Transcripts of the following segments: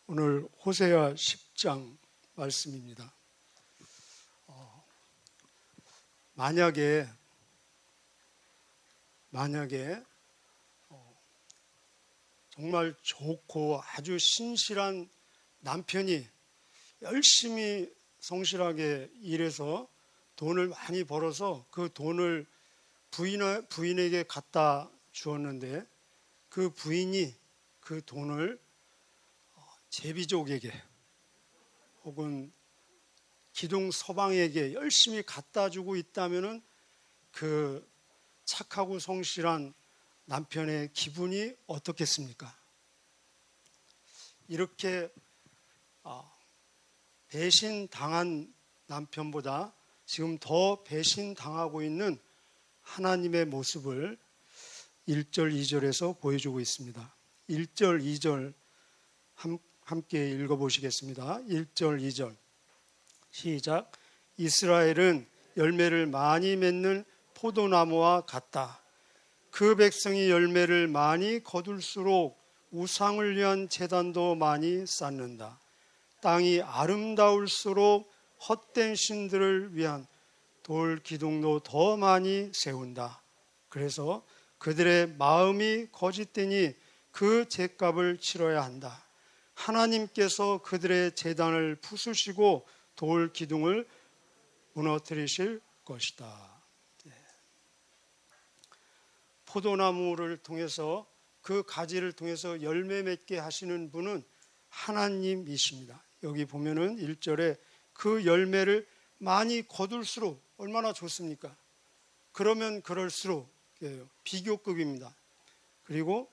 오늘 호세아 10장 말씀입니다. 만약에 정말 좋고 아주 신실한 남편이 열심히 성실하게 일해서 돈을 많이 벌어서 그 돈을 부인에게 갖다 주었는데 그 부인이 그 돈을 제비족에게 혹은 기둥 서방에게 열심히 갖다 주고 있다면은 그 착하고 성실한 남편의 기분이 어떻겠습니까? 이렇게 배신당한 남편보다 지금 더 배신당하고 있는 하나님의 모습을 1절, 2절에서 보여주고 있습니다. 1절, 2절 함께 읽어보시겠습니다. 1절, 2절 시작. 이스라엘은 열매를 많이 맺는 포도나무와 같다. 그 백성이 열매를 많이 거둘수록 우상을 위한 제단도 많이 쌓는다. 땅이 아름다울수록 헛된 신들을 위한 돌 기둥도 더 많이 세운다. 그래서 그들의 마음이 거짓되니 그 죗값을 치러야 한다. 하나님께서 그들의 제단을 부수시고 돌 기둥을 무너뜨리실 것이다. 포도나무를 통해서 그 가지를 통해서 열매 맺게 하시는 분은 하나님이십니다. 여기 보면은 1절에 그 열매를 많이 거둘수록 얼마나 좋습니까? 그러면 그럴수록 비교급입니다. 그리고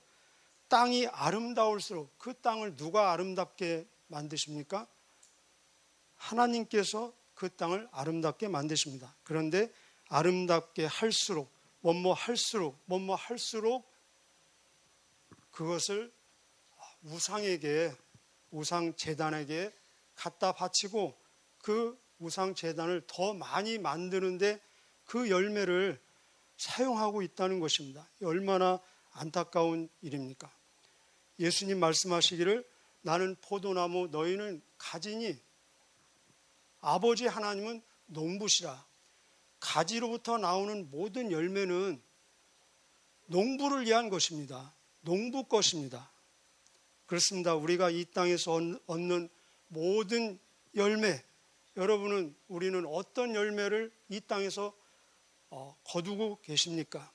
땅이 아름다울수록 그 땅을 누가 아름답게 만드십니까? 하나님께서 그 땅을 아름답게 만드십니다. 그런데 아름답게 할수록 할수록 그것을 우상 제단에게 갖다 바치고 그 우상 제단을 더 많이 만드는데 그 열매를 사용하고 있다는 것입니다. 얼마나 안타까운 일입니까? 예수님 말씀하시기를 나는 포도나무 너희는 가지니 아버지 하나님은 농부시라. 가지로부터 나오는 모든 열매는 농부를 위한 것입니다. 농부 것입니다. 그렇습니다. 우리가 이 땅에서 얻는 모든 열매, 우리는 어떤 열매를 이 땅에서 거두고 계십니까?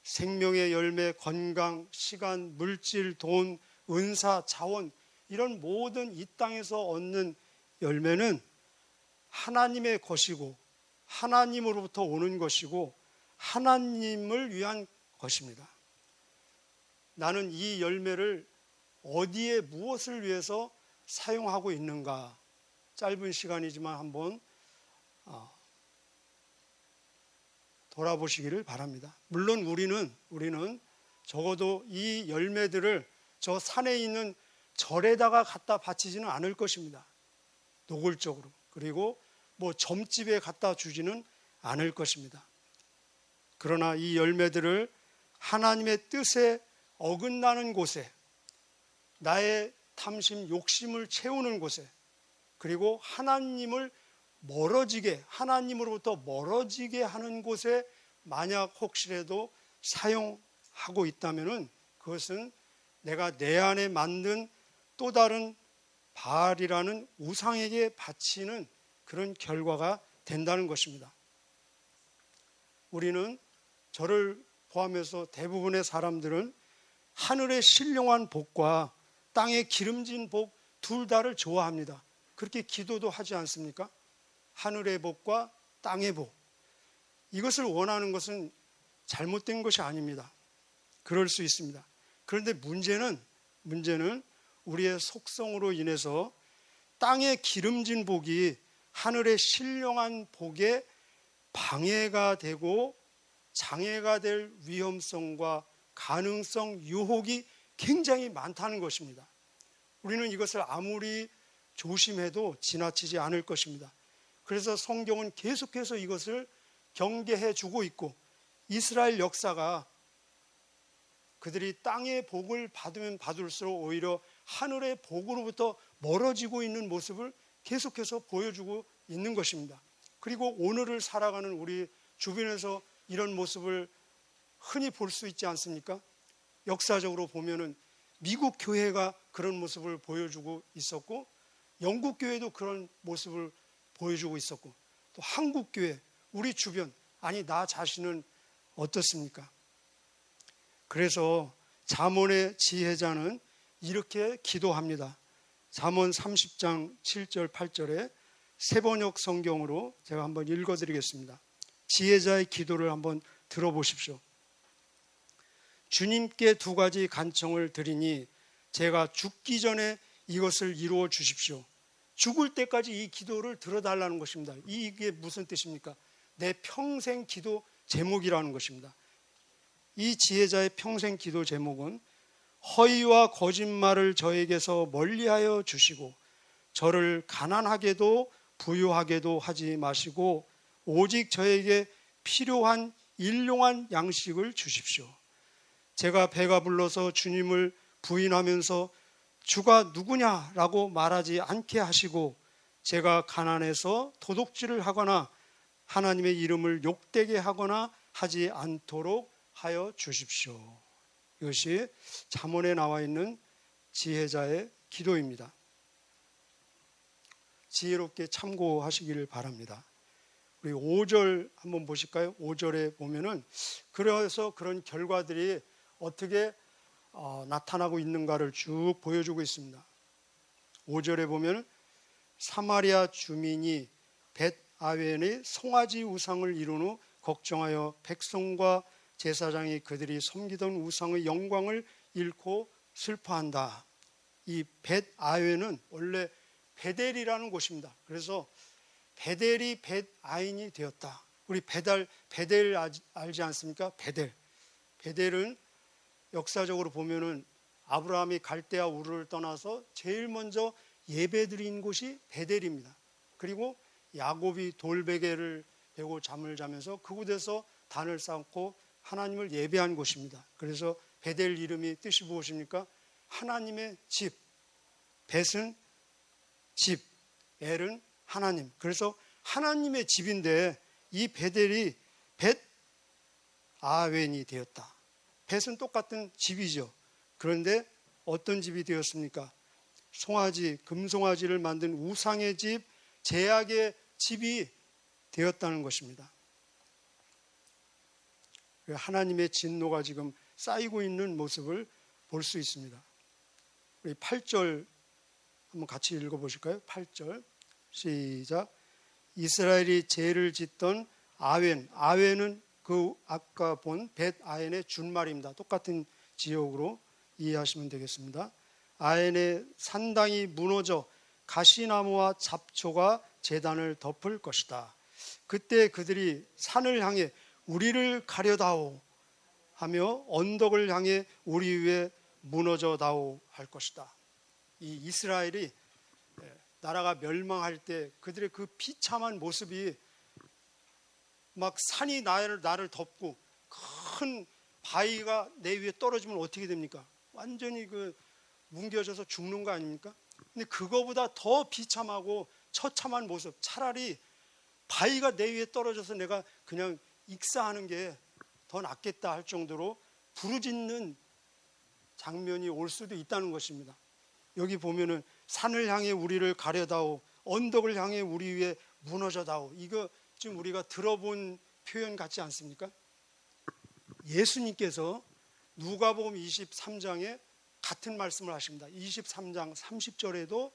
생명의 열매, 건강, 시간, 물질, 돈, 은사, 자원, 이런 모든 이 땅에서 얻는 열매는 하나님의 것이고 하나님으로부터 오는 것이고 하나님을 위한 것입니다. 나는 이 열매를 어디에 무엇을 위해서 사용하고 있는가? 짧은 시간이지만 한번 돌아보시기를 바랍니다. 물론 우리는 적어도 이 열매들을 저 산에 있는 절에다가 갖다 바치지는 않을 것입니다. 노골적으로. 그리고 점집에 갖다 주지는 않을 것입니다. 그러나 이 열매들을 하나님의 뜻에 어긋나는 곳에, 나의 탐심, 욕심을 채우는 곳에, 그리고 하나님으로부터 멀어지게 하는 곳에 만약 혹시라도 사용하고 있다면은 그것은 내가 내 안에 만든 또 다른 바알이라는 우상에게 바치는 그런 결과가 된다는 것입니다. 우리는 저를 포함해서 대부분의 사람들은 하늘의 신령한 복과 땅의 기름진 복 둘 다를 좋아합니다. 그렇게 기도도 하지 않습니까? 하늘의 복과 땅의 복. 이것을 원하는 것은 잘못된 것이 아닙니다. 그럴 수 있습니다. 그런데 문제는 우리의 속성으로 인해서 땅의 기름진 복이 하늘의 신령한 복에 방해가 되고 장애가 될 위험성과 가능성, 유혹이 굉장히 많다는 것입니다. 우리는 이것을 아무리 조심해도 지나치지 않을 것입니다. 그래서 성경은 계속해서 이것을 경계해 주고 있고, 이스라엘 역사가 그들이 땅의 복을 받으면 받을수록 오히려 하늘의 복으로부터 멀어지고 있는 모습을 계속해서 보여주고 있는 것입니다. 그리고 오늘을 살아가는 우리 주변에서 이런 모습을 흔히 볼 수 있지 않습니까? 역사적으로 보면은 미국 교회가 그런 모습을 보여주고 있었고, 영국 교회도 그런 모습을 보여주고 있었고, 또 한국 교회, 우리 주변, 아니 나 자신은 어떻습니까? 그래서 잠언의 지혜자는 이렇게 기도합니다. 잠언 30장 7절 8절에 세번역 성경으로 제가 한번 읽어드리겠습니다. 지혜자의 기도를 한번 들어보십시오. 주님께 두 가지 간청을 드리니 제가 죽기 전에 이것을 이루어 주십시오. 죽을 때까지 이 기도를 들어달라는 것입니다. 이게 무슨 뜻입니까? 내 평생 기도 제목이라는 것입니다. 이 지혜자의 평생 기도 제목은 허위와 거짓말을 저에게서 멀리하여 주시고 저를 가난하게도 부유하게도 하지 마시고 오직 저에게 필요한 일용한 양식을 주십시오. 제가 배가 불러서 주님을 부인하면서 주가 누구냐라고 말하지 않게 하시고 제가 가난해서 도둑질을 하거나 하나님의 이름을 욕되게 하거나 하지 않도록 하여 주십시오. 이것이 잠언에 나와 있는 지혜자의 기도입니다. 지혜롭게 참고하시기를 바랍니다. 우리 5절 한번 보실까요? 5절에 보면은 그래서 그런 결과들이 어떻게 나타나고 있는가를 쭉 보여주고 있습니다. 5절에 보면 사마리아 주민이 벳아웬의 송아지 우상을 이룬 후 걱정하여 백성과 제사장이 그들이 섬기던 우상의 영광을 잃고 슬퍼한다. 이 벳아웬은 원래 베델이라는 곳입니다. 그래서 베델이 벳아인이 되었다. 우리 베델 알지 않습니까? 베델은 역사적으로 보면은 아브라함이 갈대아 우르를 떠나서 제일 먼저 예배드린 곳이 베델입니다. 그리고 야곱이 돌베개를 베고 잠을 자면서 그곳에서 단을 쌓고 하나님을 예배한 곳입니다. 그래서 베델 이름이 뜻이 무엇입니까? 하나님의 집. 벳은 집, 엘은 하나님. 그래서 하나님의 집인데 이 베델이 벳아웬이 되었다. 벳은 똑같은 집이죠. 그런데 어떤 집이 되었습니까? 송아지, 금송아지를 만든 우상의 집, 제약의 집이 되었다는 것입니다. 하나님의 진노가 지금 쌓이고 있는 모습을 볼 수 있습니다. 우리 8절 한번 같이 읽어보실까요? 8절 시작. 이스라엘이 죄를 짓던 아웬은 그 아까 본 벳아엔의 준말입니다. 똑같은 지역으로 이해하시면 되겠습니다. 아엔의 산당이 무너져 가시나무와 잡초가 제단을 덮을 것이다. 그때 그들이 산을 향해 우리를 가려다오 하며 언덕을 향해 우리 위에 무너져다오 할 것이다. 이 이스라엘이 나라가 멸망할 때 그들의 그 비참한 모습이 막 산이 나를 덮고 큰 바위가 내 위에 떨어지면 어떻게 됩니까? 완전히 뭉개져서 죽는 거 아닙니까? 근데 그거보다 더 비참하고 처참한 모습, 차라리 바위가 내 위에 떨어져서 내가 그냥 익사하는 게 더 낫겠다 할 정도로 부르짖는 장면이 올 수도 있다는 것입니다. 여기 보면은 산을 향해 우리를 가려다오, 언덕을 향해 우리 위에 무너져다오. 이거 지금 우리가 들어본 표현 같지 않습니까? 예수님께서 누가복음 23장에 같은 말씀을 하십니다. 23장 30절에도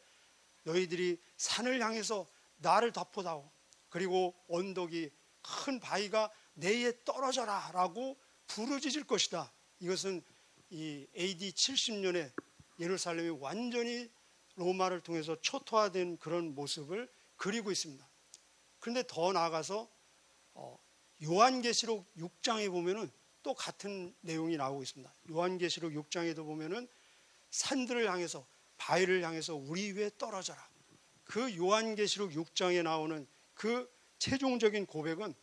너희들이 산을 향해서 나를 덮어다오. 그리고 언덕이 큰 바위가 내에 떨어져라 라고 부르짖을 것이다. 이것은 이 AD 70년에 예루살렘이 완전히 로마를 통해서 초토화된 그런 모습을 그리고 있습니다. 그런데 더 나아가서 요한계시록 6장에 보면은 또 같은 내용이 나오고 있습니다. 요한계시록 6장에도 보면은 산들을 향해서 바위를 향해서 우리 위에 떨어져라. 그 요한계시록 6장에 나오는 그 최종적인 고백은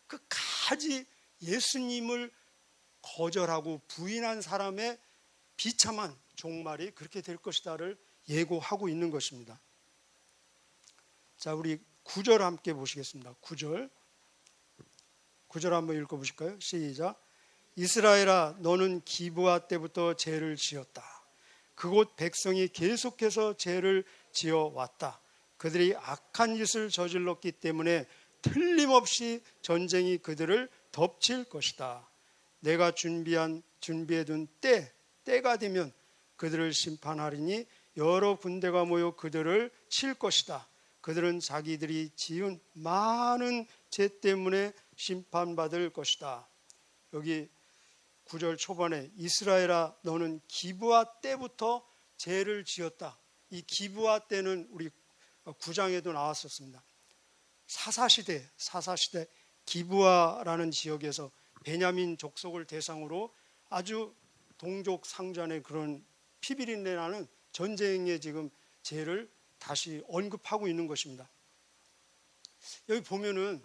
끝까지 예수님을 거절하고 부인한 사람의 비참한 종말이 그렇게 될 것이다를 예고하고 있는 것입니다. 자, 우리 9절 함께 보시겠습니다. 9절 한번 읽어보실까요? 시작. 이스라엘아, 너는 기브아 때부터 죄를 지었다. 그곳 백성이 계속해서 죄를 지어왔다. 그들이 악한 짓을 저질렀기 때문에 틀림없이 전쟁이 그들을 덮칠 것이다. 내가 준비해둔 때가 되면 그들을 심판하리니 여러 군대가 모여 그들을 칠 것이다. 그들은 자기들이 지은 많은 죄 때문에 심판받을 것이다. 여기 9절 초반에 이스라엘아, 너는 기브아 때부터 죄를 지었다. 이 기브아 때는 우리 9장에도 나왔었습니다. 사사시대 기브아라는 지역에서 베냐민 족속을 대상으로 아주 동족 상잔의 그런 피비린내 나는 전쟁의 지금 죄를 다시 언급하고 있는 것입니다. 여기 보면은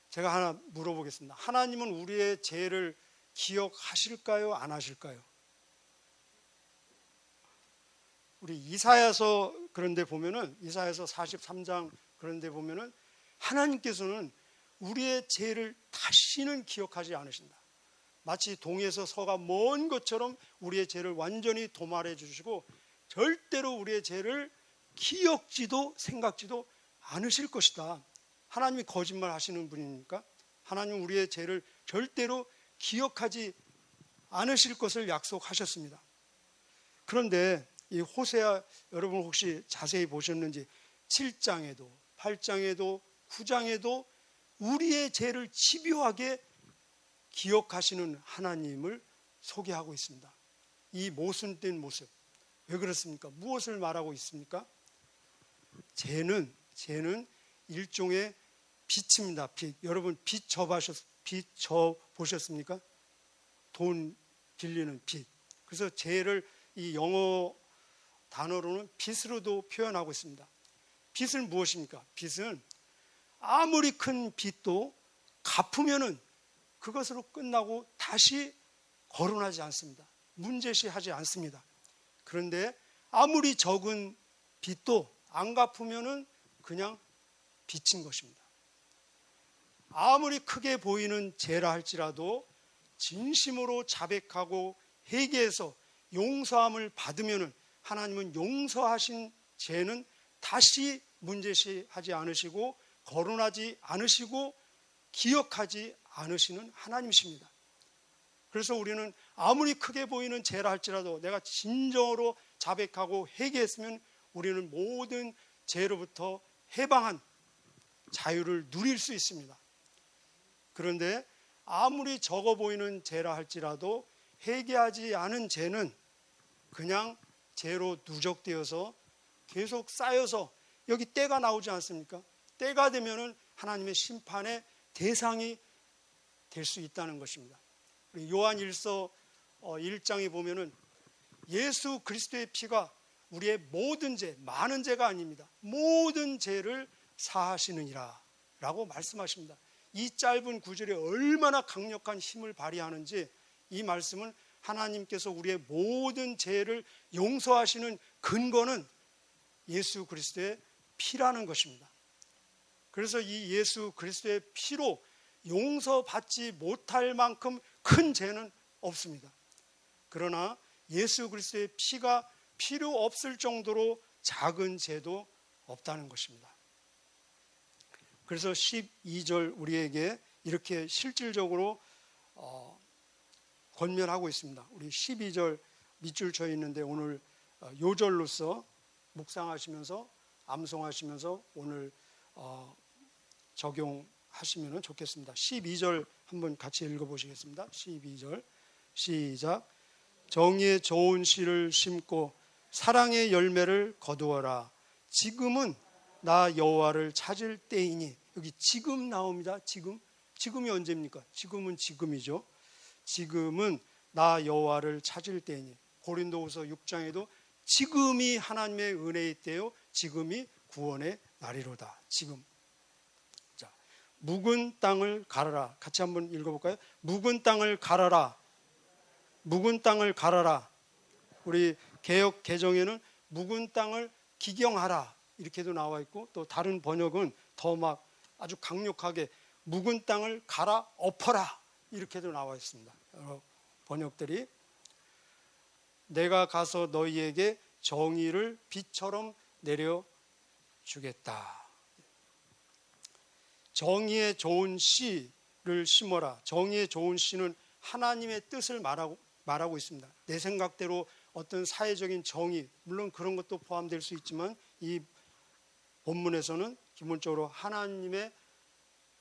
제가 하나 물어보겠습니다. 하나님은 우리의 죄를 기억하실까요? 안 하실까요? 우리 이사야서 그런데 보면은 이사야서 43장 그런데 보면은 하나님께서는 우리의 죄를 다시는 기억하지 않으신다. 마치 동에서 서가 먼 것처럼 우리의 죄를 완전히 도말해 주시고 절대로 우리의 죄를 기억지도 생각지도 않으실 것이다. 하나님이 거짓말 하시는 분입니까? 하나님은 우리의 죄를 절대로 기억하지 않으실 것을 약속하셨습니다. 그런데 이 호세아 여러분 혹시 자세히 보셨는지 7장에도 8장에도 9장에도 우리의 죄를 집요하게 기억하시는 하나님을 소개하고 있습니다. 이 모순된 모습 왜 그렇습니까? 무엇을 말하고 있습니까? 죄는 일종의 빚입니다. 빚. 여러분 빚 져 보셨습니까? 돈 빌리는 빚. 그래서 죄를 이 영어 단어로는 빚으로도 표현하고 있습니다. 빚은 무엇입니까? 빚은 아무리 큰 빚도 갚으면은 그것으로 끝나고 다시 거론하지 않습니다. 문제시하지 않습니다. 그런데 아무리 적은 빚도 안 갚으면은 그냥 빚인 것입니다. 아무리 크게 보이는 죄라 할지라도 진심으로 자백하고 회개해서 용서함을 받으면은 하나님은 용서하신 죄는 다시 문제시하지 않으시고 거론하지 않으시고 기억하지 않으시는 하나님이십니다. 그래서 우리는 아무리 크게 보이는 죄라 할지라도 내가 진정으로 자백하고 회개했으면 우리는 모든 죄로부터 해방한 자유를 누릴 수 있습니다. 그런데 아무리 적어 보이는 죄라 할지라도 회개하지 않은 죄는 그냥 죄로 누적되어서 계속 쌓여서 여기 때가 나오지 않습니까? 때가 되면은 하나님의 심판의 대상이 될 수 있다는 것입니다. 우리 요한 1서 1장에 보면은 예수 그리스도의 피가 우리의 모든 죄, 많은 죄가 아닙니다. 모든 죄를 사하시느니라 라고 말씀하십니다. 이 짧은 구절에 얼마나 강력한 힘을 발휘하는지 이 말씀은 하나님께서 우리의 모든 죄를 용서하시는 근거는 예수 그리스도의 피라는 것입니다. 그래서 이 예수 그리스도의 피로 용서받지 못할 만큼 큰 죄는 없습니다. 그러나 예수 그리스도의 피가 필요 없을 정도로 작은 죄도 없다는 것입니다. 그래서 12절 우리에게 이렇게 실질적으로 권면하고 있습니다. 우리 12절 밑줄 쳐 있는데 오늘 요절로서 묵상하시면서 암송하시면서 오늘 적용하시면 좋겠습니다. 12절 한번 같이 읽어보시겠습니다. 12절 시작. 정의의 좋은 씨를 심고 사랑의 열매를 거두어라. 지금은 나 여호와를 찾을 때이니. 여기 지금 나옵니다. 지금이 언제입니까? 지금은 지금이죠. 지금은 나 여호와를 찾을 때이니. 고린도후서 6장에도 지금이 하나님의 은혜의 때요 지금이 구원의 날이로다. 지금. 자, 묵은 땅을 갈아라. 같이 한번 읽어볼까요? 묵은 땅을 갈아라. 묵은 땅을 갈아라. 우리 개역 개정에는 묵은 땅을 기경하라 이렇게도 나와 있고, 또 다른 번역은 더 막 아주 강력하게 묵은 땅을 갈아 엎어라 이렇게도 나와 있습니다. 여러 번역들이. 내가 가서 너희에게 정의를 비처럼 내려주겠다. 정의의 좋은 씨를 심어라. 정의의 좋은 씨는 하나님의 뜻을 말하고 있습니다. 내 생각대로 어떤 사회적인 정의, 물론 그런 것도 포함될 수 있지만 이 본문에서는 기본적으로 하나님의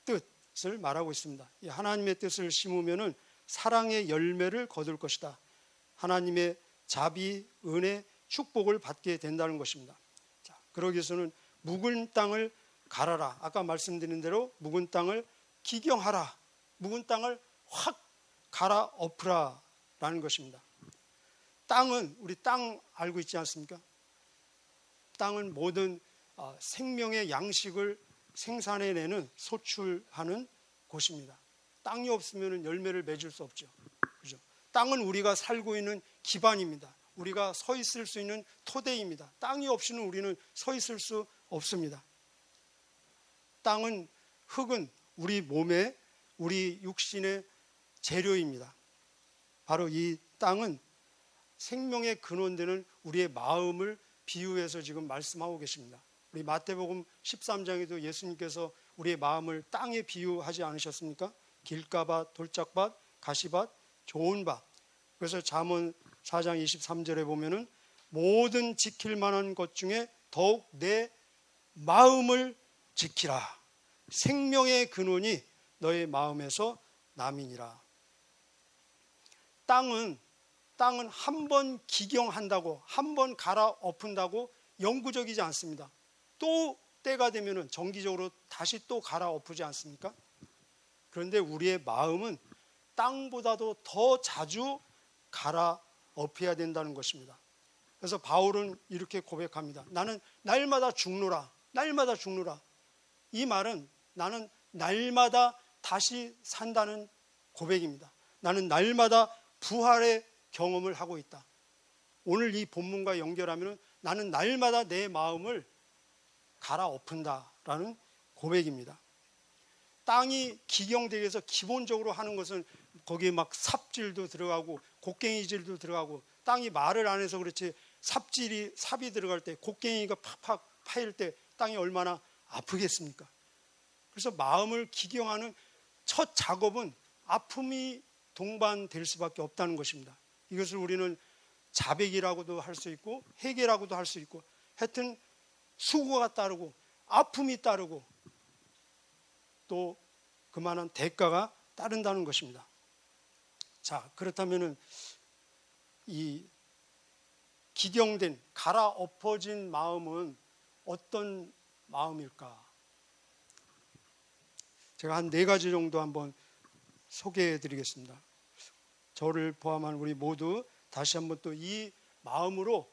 뜻을 말하고 있습니다. 이 하나님의 뜻을 심으면은 사랑의 열매를 거둘 것이다. 하나님의 자비, 은혜, 축복을 받게 된다는 것입니다. 자, 그러기 위해서는 묵은 땅을 갈아라. 아까 말씀드린 대로 묵은 땅을 기경하라. 묵은 땅을 확 갈아 엎으라라는 것입니다. 땅은, 우리 땅 알고 있지 않습니까? 땅은 모든 생명의 양식을 생산해내는, 소출하는 곳입니다. 땅이 없으면 열매를 맺을 수 없죠. 그죠? 땅은 우리가 살고 있는 기반입니다. 우리가 서 있을 수 있는 토대입니다. 땅이 없이는 우리는 서 있을 수 없습니다. 땅은, 흙은 우리 몸의, 우리 육신의 재료입니다. 바로 이 땅은 생명의 근원되는 우리의 마음을 비유해서 지금 말씀하고 계십니다. 우리 마태복음 13장에도 예수님께서 우리의 마음을 땅에 비유하지 않으셨습니까? 길가밭, 돌짝밭, 가시밭, 좋은 밭. 그래서 잠언 4장 23절에 보면은 모든 지킬 만한 것 중에 더욱 내 마음을 지키라. 생명의 근원이 너의 마음에서 남이니라. 땅은 한 번 기경한다고, 한 번 갈아 엎은다고 영구적이지 않습니다. 또 때가 되면은 정기적으로 다시 또 갈아 엎으지 않습니까? 그런데 우리의 마음은 땅보다도 더 자주 갈아 엎어야 된다는 것입니다. 그래서 바울은 이렇게 고백합니다. 나는 날마다 죽노라. 날마다 죽노라. 이 말은 나는 날마다 다시 산다는 고백입니다. 나는 날마다 부활의 경험을 하고 있다. 오늘 이 본문과 연결하면 나는 날마다 내 마음을 갈아 엎은다라는 고백입니다. 땅이 기경되기 위해서 기본적으로 하는 것은 거기에 막 삽질도 들어가고 곡괭이질도 들어가고, 땅이 말을 안 해서 그렇지 삽이 들어갈 때, 곡괭이가 팍팍 파일 때 땅이 얼마나 아프겠습니까? 그래서 마음을 기경하는 첫 작업은 아픔이 동반될 수밖에 없다는 것입니다. 이것을 우리는 자백이라고도 할 수 있고 회개라고도 할 수 있고, 하여튼 수고가 따르고 아픔이 따르고 또 그만한 대가가 따른다는 것입니다. 자, 그렇다면은 이 기경된, 갈아 엎어진 마음은 어떤 마음일까? 제가 한 4가지 정도 한번 소개해 드리겠습니다. 저를 포함한 우리 모두 다시 한번 또 이 마음으로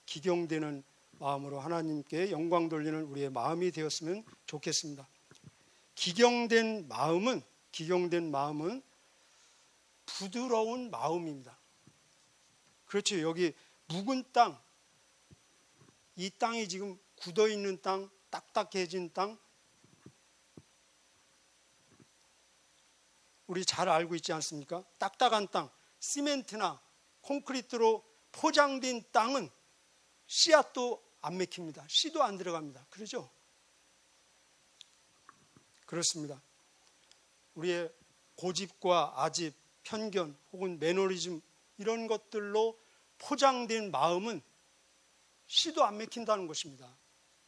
기경되는 마음으로 하나님께 영광 돌리는 우리의 마음이 되었으면 좋겠습니다. 기경된 마음은 부드러운 마음입니다. 그렇죠. 여기 묵은 땅, 이 땅이 지금 굳어있는 땅, 딱딱해진 땅, 우리 잘 알고 있지 않습니까? 딱딱한 땅, 시멘트나 콘크리트로 포장된 땅은 씨앗도 안 맥힙니다. 씨도 안 들어갑니다. 그러죠? 그렇습니다. 우리의 고집과 아집, 편견 혹은 매너리즘, 이런 것들로 포장된 마음은 씨도 안 맥힌다는 것입니다.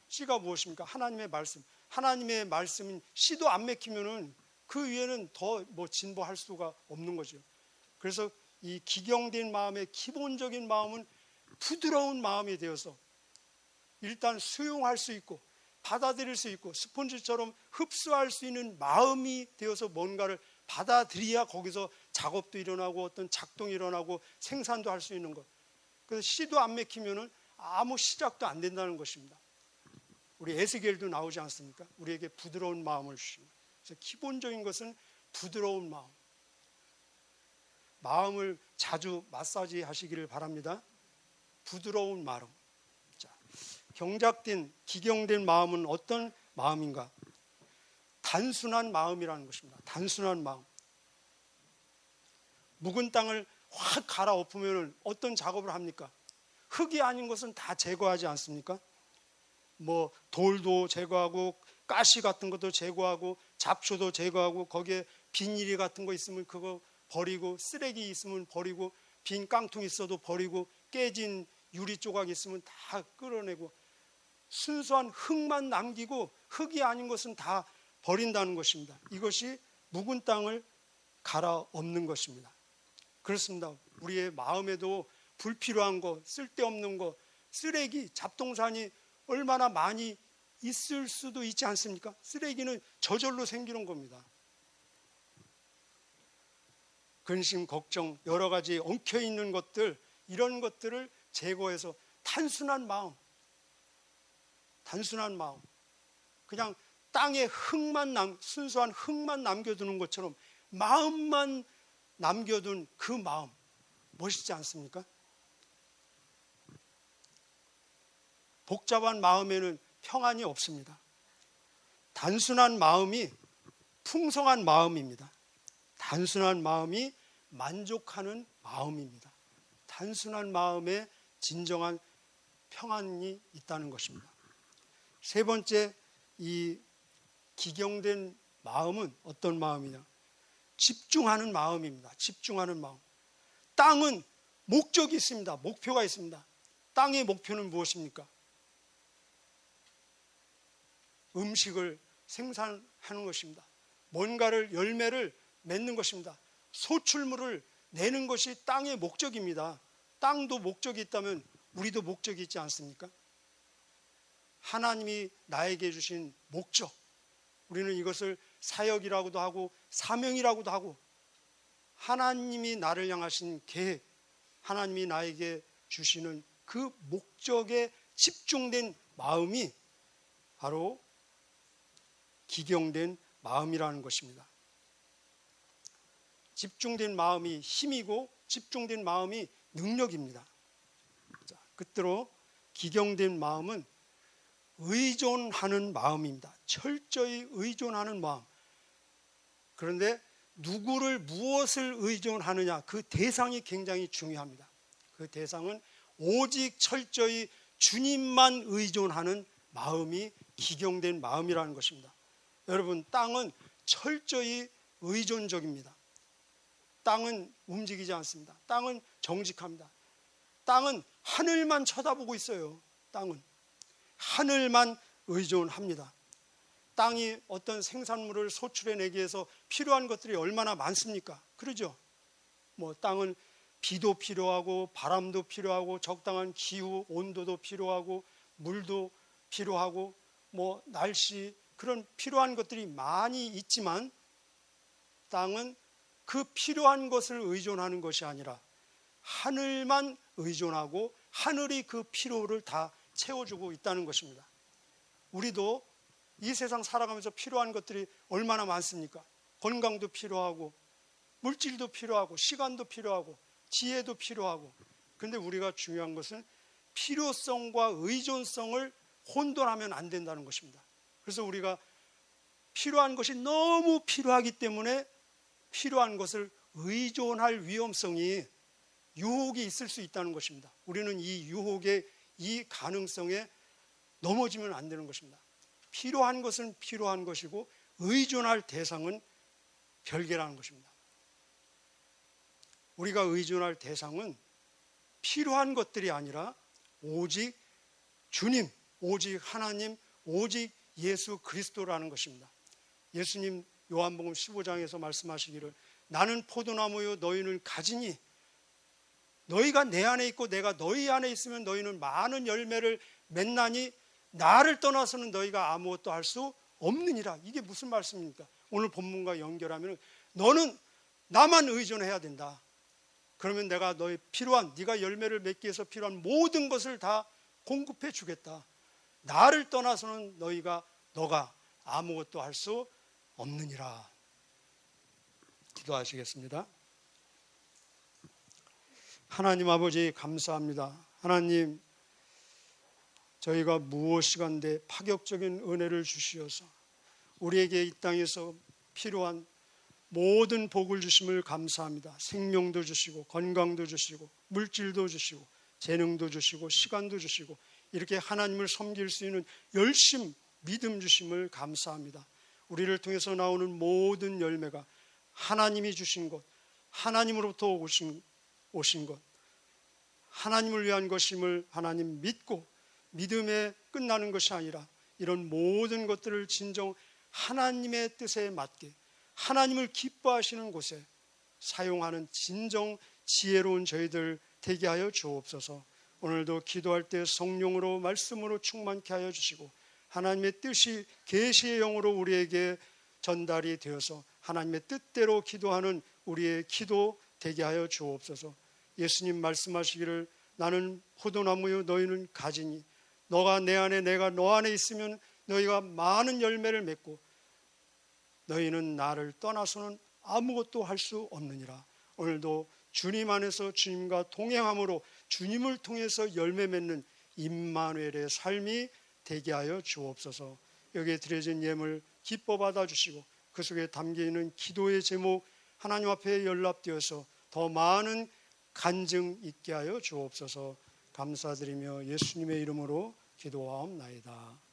씨가 무엇입니까? 하나님의 말씀. 하나님의 말씀인 씨도 안 맥히면은 그 위에는 더 진보할 수가 없는 거죠. 그래서 이 기경된 마음의 기본적인 마음은 부드러운 마음이 되어서 일단 수용할 수 있고 받아들일 수 있고 스펀지처럼 흡수할 수 있는 마음이 되어서 뭔가를 받아들여야 거기서 작업도 일어나고 어떤 작동이 일어나고 생산도 할 수 있는 것. 그래서 씨도 안 맥히면은 아무 시작도 안 된다는 것입니다. 우리 에스겔도 나오지 않습니까? 우리에게 부드러운 마음을 주십니다. 그래서 기본적인 것은 부드러운 마음. 마음을 자주 마사지 하시기를 바랍니다. 부드러운 마음. 자, 경작된, 기경된 마음은 어떤 마음인가? 단순한 마음이라는 것입니다. 단순한 마음. 묵은 땅을 확 갈아엎으면 어떤 작업을 합니까? 흙이 아닌 것은 다 제거하지 않습니까? 뭐 돌도 제거하고 가시 같은 것도 제거하고 잡초도 제거하고 거기에 비닐이 같은 거 있으면 그거 버리고, 쓰레기 있으면 버리고, 빈 깡통 있어도 버리고, 깨진 유리 조각 있으면 다 끌어내고, 순수한 흙만 남기고 흙이 아닌 것은 다 버린다는 것입니다. 이것이 묵은 땅을 갈아엎는 것입니다. 그렇습니다. 우리의 마음에도 불필요한 거, 쓸데없는 거, 쓰레기, 잡동사니 얼마나 많이 있을 수도 있지 않습니까? 쓰레기는 저절로 생기는 겁니다. 근심, 걱정, 여러 가지 엉켜있는 것들, 이런 것들을 제거해서 단순한 마음, 그냥 땅에 순수한 흙만 남겨두는 것처럼 마음만 남겨둔 그 마음, 멋있지 않습니까? 복잡한 마음에는 평안이 없습니다. 단순한 마음이 풍성한 마음입니다. 단순한 마음이 만족하는 마음입니다. 단순한 마음에 진정한 평안이 있다는 것입니다. 세 번째, 이 기경된 마음은 어떤 마음이냐? 집중하는 마음입니다. 집중하는 마음. 땅은 목적이 있습니다. 목표가 있습니다. 땅의 목표는 무엇입니까? 음식을 생산하는 것입니다. 뭔가를, 열매를 맺는 것입니다. 소출물을 내는 것이 땅의 목적입니다. 땅도 목적이 있다면 우리도 목적이 있지 않습니까? 하나님이 나에게 주신 목적, 우리는 이것을 사역이라고도 하고 사명이라고도 하고, 하나님이 나를 향하신 계획, 하나님이 나에게 주시는 그 목적에 집중된 마음이 바로 기경된 마음이라는 것입니다. 집중된 마음이 힘이고 집중된 마음이 능력입니다. 자, 끝으로 기경된 마음은 의존하는 마음입니다. 철저히 의존하는 마음. 그런데 누구를, 무엇을 의존하느냐, 그 대상이 굉장히 중요합니다. 그 대상은 오직 철저히 주님만 의존하는 마음이 기경된 마음이라는 것입니다. 여러분, 땅은 철저히 의존적입니다. 땅은 움직이지 않습니다. 땅은 정직합니다. 땅은 하늘만 쳐다보고 있어요. 땅은 하늘만 의존합니다. 땅이 어떤 생산물을 소출해내기 위해서 필요한 것들이 얼마나 많습니까? 그러죠? 뭐 땅은 비도 필요하고 바람도 필요하고 적당한 기후, 온도도 필요하고 물도 필요하고 뭐 날씨, 그런 필요한 것들이 많이 있지만 땅은 그 필요한 것을 의존하는 것이 아니라 하늘만 의존하고 하늘이 그 필요를 다 채워주고 있다는 것입니다. 우리도 이 세상 살아가면서 필요한 것들이 얼마나 많습니까? 건강도 필요하고 물질도 필요하고 시간도 필요하고 지혜도 필요하고. 그런데 우리가 중요한 것은 필요성과 의존성을 혼돈하면 안 된다는 것입니다. 그래서 우리가 필요한 것이 너무 필요하기 때문에 필요한 것을 의존할 위험성이, 유혹이 있을 수 있다는 것입니다. 우리는 이 유혹의 이 가능성에 넘어지면 안 되는 것입니다. 필요한 것은 필요한 것이고 의존할 대상은 별개라는 것입니다. 우리가 의존할 대상은 필요한 것들이 아니라 오직 주님, 오직 하나님, 오직 예수 그리스도라는 것입니다. 예수님 요한복음 15장에서 말씀하시기를 나는 포도나무요 너희는 가지니 너희가 내 안에 있고 내가 너희 안에 있으면 너희는 많은 열매를 맺나니 나를 떠나서는 너희가 아무것도 할 수 없느니라. 이게 무슨 말씀입니까? 오늘 본문과 연결하면 너는 나만 의존해야 된다. 그러면 내가 너희 필요한, 네가 열매를 맺기 위해서 필요한 모든 것을 다 공급해 주겠다. 나를 떠나서는 너가 아무것도 할 수 없느니라. 기도하시겠습니다. 하나님 아버지 감사합니다. 하나님, 저희가 무엇이간데 파격적인 은혜를 주시어서 우리에게 이 땅에서 필요한 모든 복을 주심을 감사합니다. 생명도 주시고 건강도 주시고 물질도 주시고 재능도 주시고 시간도 주시고 이렇게 하나님을 섬길 수 있는 열심, 믿음 주심을 감사합니다. 우리를 통해서 나오는 모든 열매가 하나님이 주신 것, 하나님으로부터 오신 것, 하나님을 위한 것임을 하나님 믿고 믿음에 끝나는 것이 아니라 이런 모든 것들을 진정 하나님의 뜻에 맞게 하나님을 기뻐하시는 곳에 사용하는 진정 지혜로운 저희들 되게 하여 주옵소서. 오늘도 기도할 때 성령으로 말씀으로 충만케 하여 주시고 하나님의 뜻이 계시의 영으로 우리에게 전달이 되어서 하나님의 뜻대로 기도하는 우리의 기도 되게 하여 주옵소서. 예수님 말씀하시기를 나는 포도나무요 너희는 가지니 너가 내 안에 내가 너 안에 있으면 너희가 많은 열매를 맺고 너희는 나를 떠나서는 아무것도 할 수 없느니라. 오늘도 주님 안에서 주님과 동행함으로 주님을 통해서 열매 맺는 임마누엘의 삶이 되게 하여 주옵소서. 여기에 드려진 예물 기뻐 받아주시고 그 속에 담겨있는 기도의 제목 하나님 앞에 연락되어서 더 많은 간증 있게 하여 주옵소서. 감사드리며 예수님의 이름으로 기도하옵나이다.